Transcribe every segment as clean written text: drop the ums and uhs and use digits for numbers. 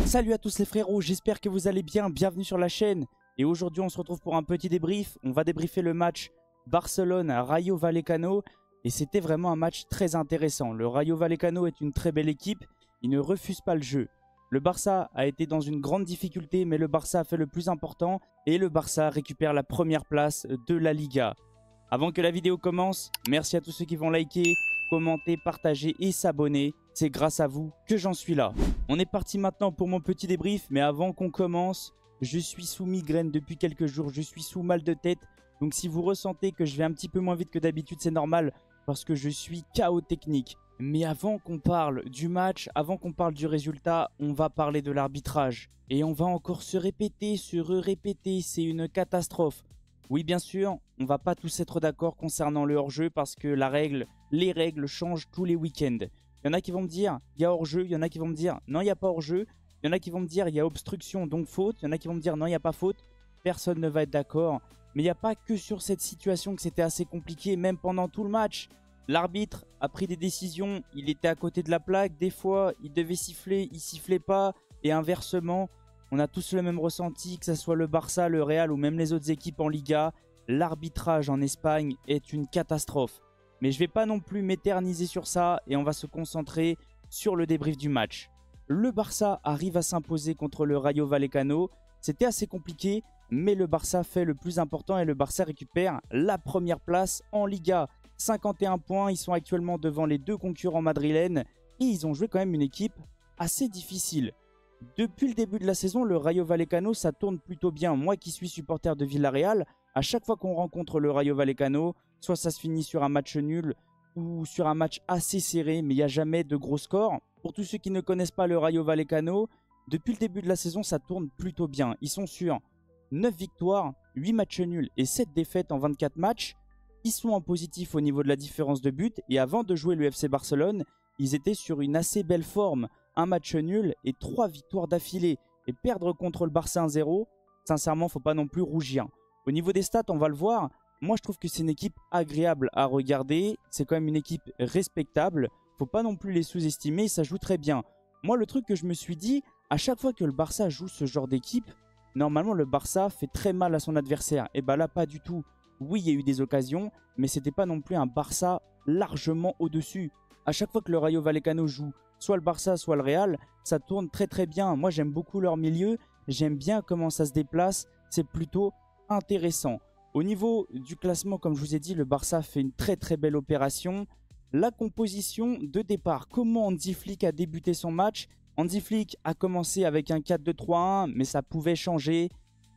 Salut à tous les frérots, j'espère que vous allez bien, bienvenue sur la chaîne. Et aujourd'hui on se retrouve pour un petit débrief. On va débriefer le match Barcelone-Rayo Vallecano. Et c'était vraiment un match très intéressant. Le Rayo Vallecano est une très belle équipe, il ne refuse pas le jeu. Le Barça a été dans une grande difficulté, mais le Barça a fait le plus important. Et le Barça récupère la première place de la Liga. Avant que la vidéo commence, merci à tous ceux qui vont liker, commenter, partager et s'abonner. C'est grâce à vous que j'en suis là. On est parti maintenant pour mon petit débrief, mais avant qu'on commence, je suis sous migraine depuis quelques jours, je suis sous mal de tête. Donc si vous ressentez que je vais un petit peu moins vite que d'habitude, c'est normal parce que je suis KO technique. Mais avant qu'on parle du match, avant qu'on parle du résultat, on va parler de l'arbitrage. Et on va encore se répéter, se répéter, c'est une catastrophe. Oui, bien sûr, on va pas tous être d'accord concernant le hors-jeu parce que les règles changent tous les week-ends. Il y en a qui vont me dire, il y a hors-jeu. Il y en a qui vont me dire, non, il n'y a pas hors-jeu. Il y en a qui vont me dire, il y a obstruction, donc faute. Il y en a qui vont me dire, non, il n'y a pas faute. Personne ne va être d'accord. Mais il n'y a pas que sur cette situation que c'était assez compliqué, même pendant tout le match. L'arbitre a pris des décisions, il était à côté de la plaque. Des fois, il devait siffler, il sifflait pas. Et inversement, on a tous le même ressenti, que ce soit le Barça, le Real ou même les autres équipes en Liga. L'arbitrage en Espagne est une catastrophe. Mais je ne vais pas non plus m'éterniser sur ça et on va se concentrer sur le débrief du match. Le Barça arrive à s'imposer contre le Rayo Vallecano. C'était assez compliqué, mais le Barça fait le plus important et le Barça récupère la première place en Liga. 51 points, ils sont actuellement devant les deux concurrents madrilènes et ils ont joué quand même une équipe assez difficile. Depuis le début de la saison, le Rayo Vallecano, ça tourne plutôt bien. Moi qui suis supporter de Villarreal, à chaque fois qu'on rencontre le Rayo Vallecano, soit ça se finit sur un match nul ou sur un match assez serré, mais il n'y a jamais de gros scores. Pour tous ceux qui ne connaissent pas le Rayo Vallecano, depuis le début de la saison, ça tourne plutôt bien. Ils sont sur 9 victoires, 8 matchs nuls et 7 défaites en 24 matchs. Ils sont en positif au niveau de la différence de but. Et avant de jouer le FC Barcelone, ils étaient sur une assez belle forme. Un match nul et 3 victoires d'affilée. Et perdre contre le Barça 1-0, sincèrement, faut pas non plus rougir. Au niveau des stats, on va le voir. Moi, je trouve que c'est une équipe agréable à regarder. C'est quand même une équipe respectable. Faut pas non plus les sous-estimer. Ça joue très bien. Moi, le truc que je me suis dit, à chaque fois que le Barça joue ce genre d'équipe, normalement, le Barça fait très mal à son adversaire. Et bah là, pas du tout. Oui, il y a eu des occasions, mais c'était pas non plus un Barça largement au-dessus. À chaque fois que le Rayo Vallecano joue, soit le Barça, soit le Real, ça tourne très très bien. Moi, j'aime beaucoup leur milieu. J'aime bien comment ça se déplace. C'est plutôt intéressant. Au niveau du classement, comme je vous ai dit, le Barça fait une très très belle opération. La composition de départ, comment Hansi Flick a débuté son match. Hansi Flick a commencé avec un 4-2-3-1, mais ça pouvait changer.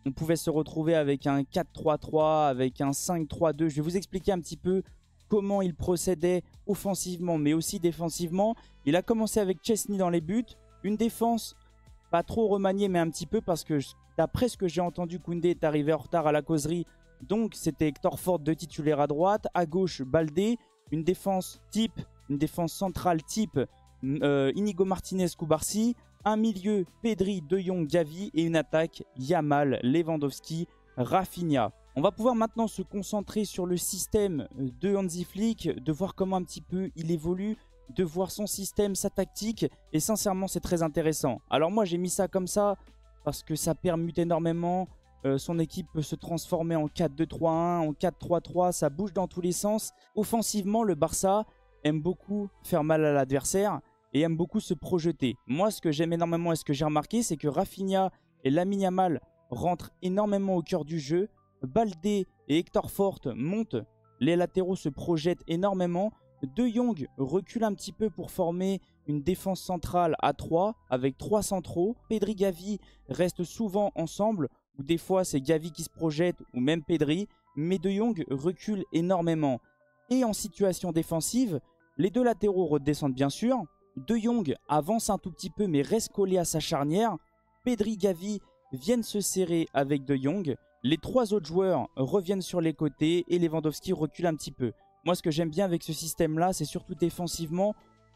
On pouvait se retrouver avec un 4-3-3, avec un 5-3-2. Je vais vous expliquer un petit peu comment il procédait offensivement, mais aussi défensivement. Il a commencé avec Chesney dans les buts. Une défense pas trop remaniée, mais un petit peu, parce que d'après ce que j'ai entendu, Koundé est arrivé en retard à la causerie. Donc c'était Hector Ford de titulaire à droite. À gauche, Baldé. Une défense centrale type Inigo Martinez, Cubarsí. Un milieu, Pedri, De Jong, Gavi. Et une attaque, Yamal, Lewandowski, Rafinha. On va pouvoir maintenant se concentrer sur le système de Hansi Flick, de voir comment un petit peu il évolue, de voir son système, sa tactique. Et sincèrement, c'est très intéressant. Alors moi, j'ai mis ça comme ça parce que ça permute énormément. Son équipe peut se transformer en 4-2-3-1, en 4-3-3. Ça bouge dans tous les sens. Offensivement, le Barça aime beaucoup faire mal à l'adversaire et aime beaucoup se projeter. Moi, ce que j'aime énormément et ce que j'ai remarqué, c'est que Rafinha et Lamine Yamal rentrent énormément au cœur du jeu. Baldé et Hector Ford montent. Les latéraux se projettent énormément. De Jong recule un petit peu pour former une défense centrale à 3 avec 3 centraux. Pedri, Gavi restent souvent ensemble, ou des fois c'est Gavi qui se projette ou même Pedri, mais De Jong recule énormément. Et en situation défensive, les deux latéraux redescendent bien sûr. De Jong avance un tout petit peu mais reste collé à sa charnière. Pedri, Gavi viennent se serrer avec De Jong. Les 3 autres joueurs reviennent sur les côtés et Lewandowski recule un petit peu. Moi, ce que j'aime bien avec ce système-là, c'est surtout défensivement.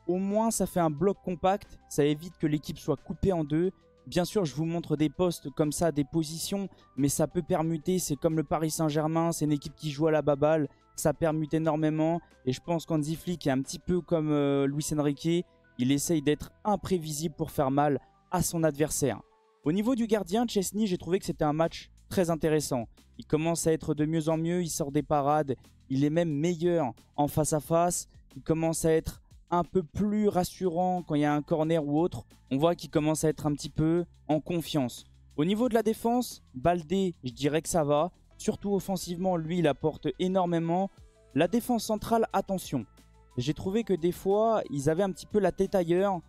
Au moins, ça fait un bloc compact. Ça évite que l'équipe soit coupée en deux. Bien sûr, je vous montre des postes comme ça, des positions, mais ça peut permuter. C'est comme le Paris Saint-Germain, c'est une équipe qui joue à la baballe. Ça permute énormément. Et je pense qu'Hansi Flick est un petit peu comme Luis Enrique. Il essaye d'être imprévisible pour faire mal à son adversaire. Au niveau du gardien, Szczęsny, j'ai trouvé que c'était un match très intéressant. Il commence à être de mieux en mieux, il sort des parades, il est même meilleur en face à face. Il commence à être un peu plus rassurant quand il y a un corner ou autre. On voit qu'il commence à être un petit peu en confiance. Au niveau de la défense, Baldé, je dirais que ça va. Surtout offensivement, lui, il apporte énormément. La défense centrale, attention. J'ai trouvé que des fois, ils avaient un petit peu la tête ailleurs.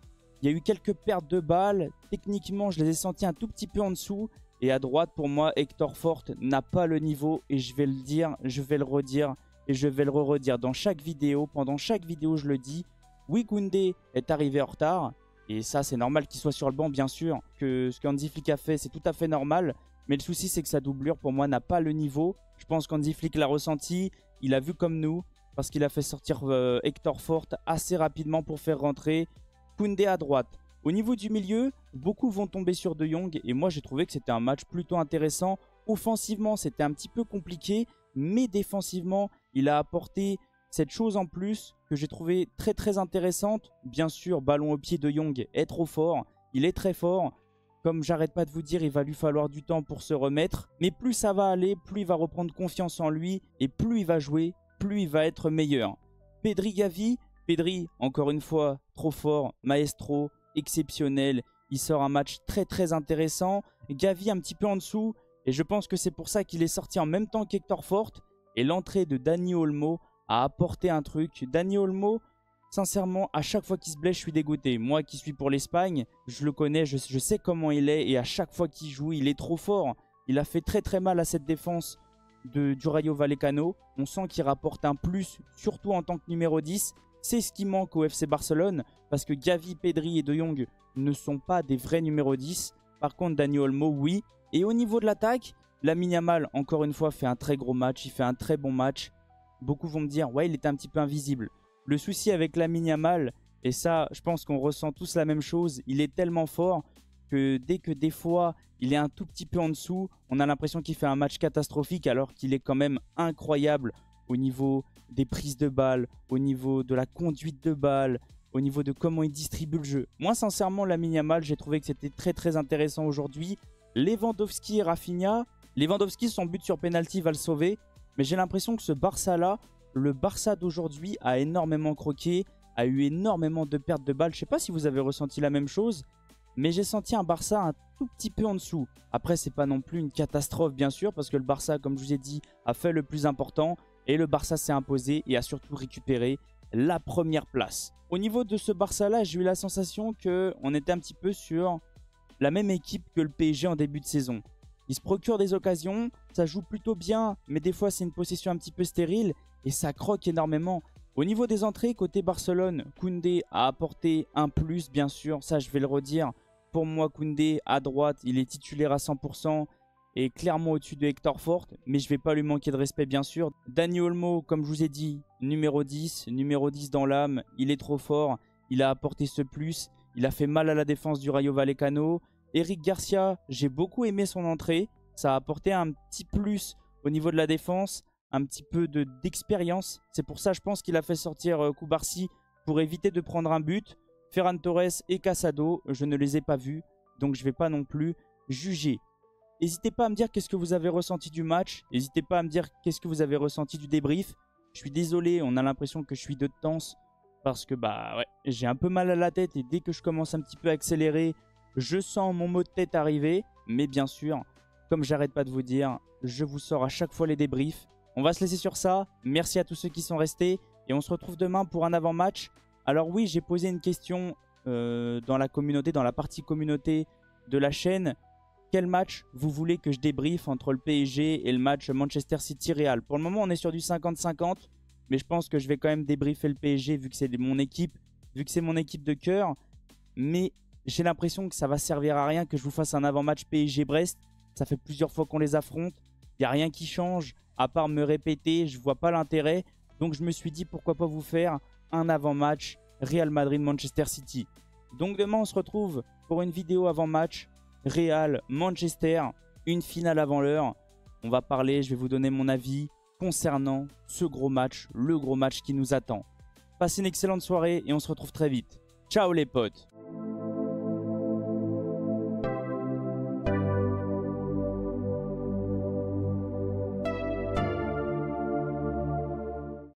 Il y a eu quelques pertes de balles. Techniquement, je les ai sentis un tout petit peu en dessous. Et à droite, pour moi, Hector Fort n'a pas le niveau. Et je vais le dire, je vais le redire. Et je vais le redire dans chaque vidéo. Pendant chaque vidéo, je le dis. Oui, Koundé est arrivé en retard. Et ça, c'est normal qu'il soit sur le banc, bien sûr. Que ce qu'Hansi Flick a fait, c'est tout à fait normal. Mais le souci, c'est que sa doublure, pour moi, n'a pas le niveau. Je pense qu'Hansi Flick l'a ressenti. Il a vu comme nous. Parce qu'il a fait sortir Hector Fort assez rapidement pour faire rentrer Koundé à droite. Au niveau du milieu, beaucoup vont tomber sur De Jong. Et moi, j'ai trouvé que c'était un match plutôt intéressant. Offensivement, c'était un petit peu compliqué. Mais défensivement, il a apporté cette chose en plus que j'ai trouvé très très intéressante. Bien sûr, ballon au pied, De Jong est trop fort. Il est très fort. Comme j'arrête pas de vous dire, il va lui falloir du temps pour se remettre. Mais plus ça va aller, plus il va reprendre confiance en lui. Et plus il va jouer, plus il va être meilleur. Pedri, Gavi. Pedri, encore une fois, trop fort. Maestro, exceptionnel. Il sort un match très très intéressant. Gavi un petit peu en dessous. Et je pense que c'est pour ça qu'il est sorti en même temps qu'Hector Fort. Et l'entrée de Dani Olmo a apporté un truc. Dani Olmo, sincèrement, à chaque fois qu'il se blesse, je suis dégoûté. Moi qui suis pour l'Espagne, je le connais, je sais comment il est. Et à chaque fois qu'il joue, il est trop fort. Il a fait très très mal à cette défense du Rayo Vallecano. On sent qu'il rapporte un plus, surtout en tant que numéro 10. C'est ce qui manque au FC Barcelone. Parce que Gavi, Pedri et De Jong ne sont pas des vrais numéros 10. Par contre, Dani Olmo, oui. Et au niveau de l'attaque, Lamine Yamal, encore une fois, fait un très gros match. Il fait un très bon match. Beaucoup vont me dire, ouais, il était un petit peu invisible. Le souci avec Lamine Yamal, et ça, je pense qu'on ressent tous la même chose, il est tellement fort que dès que des fois, il est un tout petit peu en dessous, on a l'impression qu'il fait un match catastrophique alors qu'il est quand même incroyable au niveau des prises de balles, au niveau de la conduite de balles, au niveau de comment il distribue le jeu. Moi, sincèrement, Lamine Yamal, j'ai trouvé que c'était très très intéressant aujourd'hui. Lewandowski et Rafinha, Lewandowski, son but sur penalty va le sauver. Mais j'ai l'impression que ce Barça-là, le Barça d'aujourd'hui a énormément croqué, a eu énormément de pertes de balles. Je ne sais pas si vous avez ressenti la même chose, mais j'ai senti un Barça un tout petit peu en dessous. Après, ce n'est pas non plus une catastrophe, bien sûr, parce que le Barça, comme je vous ai dit, a fait le plus important. Et le Barça s'est imposé et a surtout récupéré la première place. Au niveau de ce Barça-là, j'ai eu la sensation qu'on était un petit peu sur la même équipe que le PSG en début de saison. Il se procure des occasions, ça joue plutôt bien, mais des fois c'est une possession un petit peu stérile et ça croque énormément. Au niveau des entrées, côté Barcelone, Koundé a apporté un plus, bien sûr, ça je vais le redire. Pour moi, Koundé, à droite, il est titulaire à 100% et clairement au-dessus de Hector Fort, mais je ne vais pas lui manquer de respect, bien sûr. Dani Olmo, comme je vous ai dit, numéro 10 dans l'âme, il est trop fort, il a apporté ce plus, il a fait mal à la défense du Rayo Vallecano. Eric Garcia, j'ai beaucoup aimé son entrée. Ça a apporté un petit plus au niveau de la défense, un petit peu d'expérience. C'est pour ça, je pense qu'il a fait sortir Koubarsi pour éviter de prendre un but. Ferran Torres et Casado, je ne les ai pas vus, donc je ne vais pas non plus juger. N'hésitez pas à me dire qu'est-ce que vous avez ressenti du match. N'hésitez pas à me dire qu'est-ce que vous avez ressenti du débrief. Je suis désolé, on a l'impression que je suis de tense parce que ouais, j'ai un peu mal à la tête et dès que je commence un petit peu à accélérer, je sens mon mot de tête arriver, mais bien sûr, comme j'arrête pas de vous dire, je vous sors à chaque fois les débriefs. On va se laisser sur ça. Merci à tous ceux qui sont restés et on se retrouve demain pour un avant-match. Alors oui, j'ai posé une question dans la communauté, dans la partie communauté de la chaîne. Quel match vous voulez que je débriefe entre le PSG et le match Manchester City-Real? Pour le moment, on est sur du 50-50, mais je pense que je vais quand même débriefer le PSG vu que c'est mon équipe, vu que c'est mon équipe de cœur. Mais j'ai l'impression que ça va servir à rien que je vous fasse un avant-match PSG-Brest. Ça fait plusieurs fois qu'on les affronte. Il n'y a rien qui change. À part me répéter, je ne vois pas l'intérêt. Donc je me suis dit pourquoi pas vous faire un avant-match Real Madrid-Manchester City. Donc demain on se retrouve pour une vidéo avant-match Real-Manchester. Une finale avant l'heure. On va parler, je vais vous donner mon avis concernant ce gros match. Le gros match qui nous attend. Passez une excellente soirée et on se retrouve très vite. Ciao les potes!